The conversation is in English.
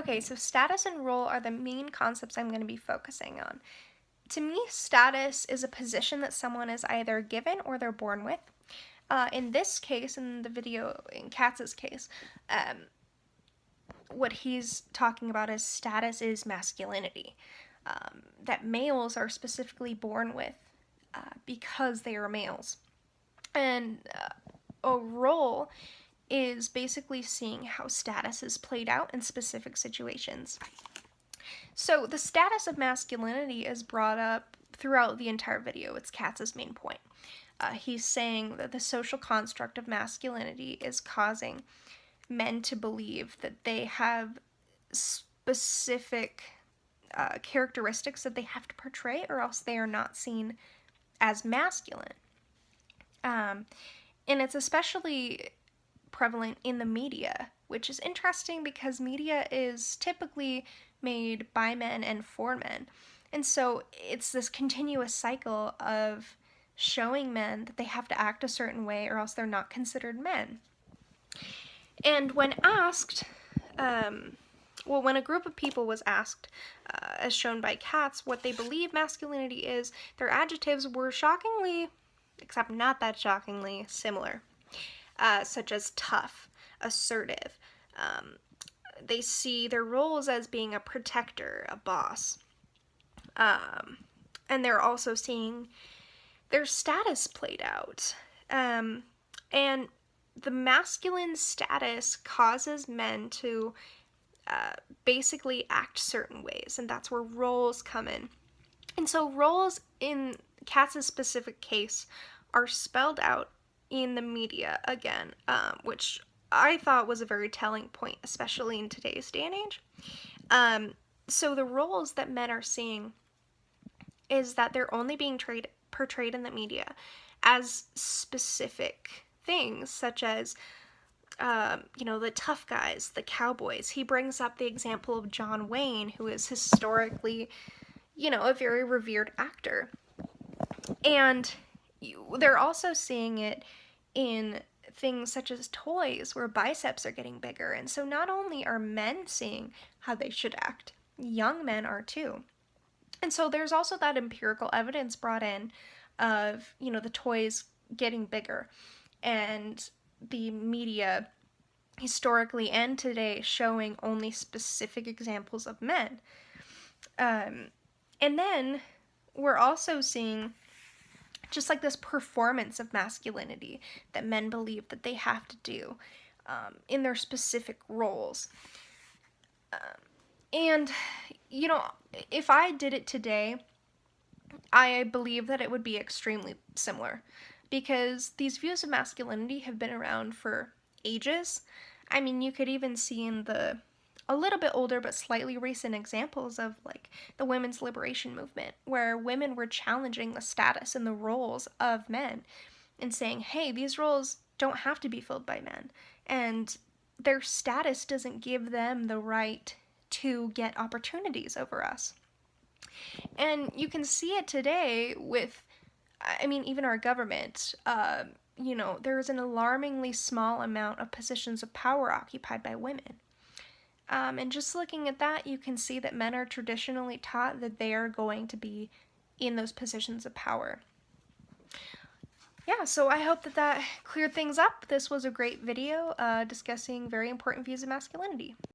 Okay, so status and role are the main concepts I'm going to be focusing on. To me, status is a position that someone is either given or they're born with. In this case, in the video, in Katz's case, what he's talking about is status is masculinity. That males are specifically born with because they are males. And a role is basically seeing how status is played out in specific situations. So the status of masculinity is brought up throughout the entire video. It's Katz's main point. He's saying that the social construct of masculinity is causing men to believe that they have specific characteristics that they have to portray, or else they are not seen as masculine. And it's especially prevalent in the media, which is interesting because media is typically made by men and for men. And so it's this continuous cycle of showing men that they have to act a certain way or else they're not considered men. And when asked, when a group of people was asked, as shown by Katz, what they believe masculinity is, their adjectives were shockingly, except not that shockingly, similar, such as tough, assertive. They see their roles as being a protector, a boss. And they're also seeing their status played out. And the masculine status causes men to basically act certain ways, and that's where roles come in. And so roles in Katz's specific case are spelled out in the media again, which I thought was a very telling point, especially in today's day and age. So the roles that men are seeing is that they're only being portrayed in the media as specific things, such as the tough guys, the cowboys. He brings up the example of John Wayne, who is historically, a very revered actor. And they're also seeing it in things such as toys, where biceps are getting bigger. And so not only are men seeing how they should act, young men are too. And so there's also that empirical evidence brought in of, the toys getting bigger, and the media historically and today showing only specific examples of men. And then we're also seeing just like this performance of masculinity that men believe that they have to do in their specific roles. And, if I did it today, I believe that it would be extremely similar, because these views of masculinity have been around for ages. I mean, you could even see in a little bit older but slightly recent examples of like the women's liberation movement, where women were challenging the status and the roles of men and saying, hey, these roles don't have to be filled by men, and their status doesn't give them the right to get opportunities over us. And you can see it today with, even our government. There's an alarmingly small amount of positions of power occupied by women. And just looking at that, you can see that men are traditionally taught that they are going to be in those positions of power. Yeah, so I hope that cleared things up. This was a great video discussing very important views of masculinity.